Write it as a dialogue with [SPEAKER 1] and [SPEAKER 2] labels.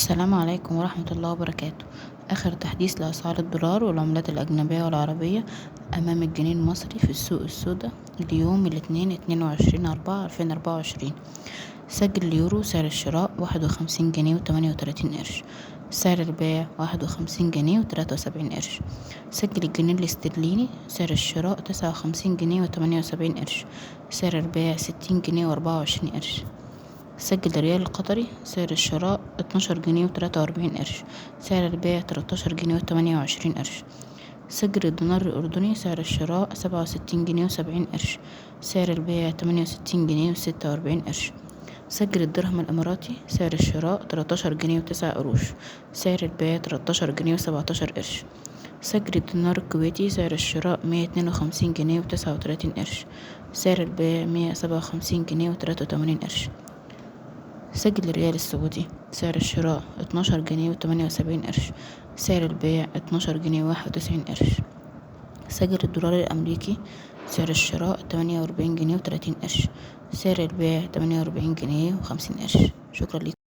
[SPEAKER 1] السلام عليكم ورحمة الله وبركاته. آخر تحديث لأسعار الدولار والعملات الأجنبية والعربية أمام الجنيه المصري في السوق السوداء اليوم الاثنين 22/4/2024. سجل اليورو سعر الشراء 51 جنيه و38 قرش، سعر البيع 51 جنيه و73 قرش. سجل الجنيه الاسترليني سعر الشراء 59 جنيه و78 قرش، سعر البيع 60 جنيه و24 قرش. سجل الريال القطري سعر الشراء 12 جنيه و43 قرش، سعر البيع 13 جنيه و28 قرش. سجل الدينار الأردني سعر الشراء 67 جنيه و70 قرش، سعر البيع 68 جنيه و46 قرش. سجل الدرهم الإماراتي سعر الشراء 13 جنيه و9 قروش، سعر البيع 13 جنيه و17 قرش. سجل الدينار الكويتي سعر الشراء 152 جنيه و39 قرش، سعر البيع 157 جنيه و83 قرش. سجل الريال السعودي سعر الشراء 12 جنيه و78 قرش، سعر البيع 12 جنيه و91 قرش. سجل الدولار الأمريكي سعر الشراء 48 جنيه و30 قرش، سعر البيع 48 جنيه و50 قرش. شكرا لكم.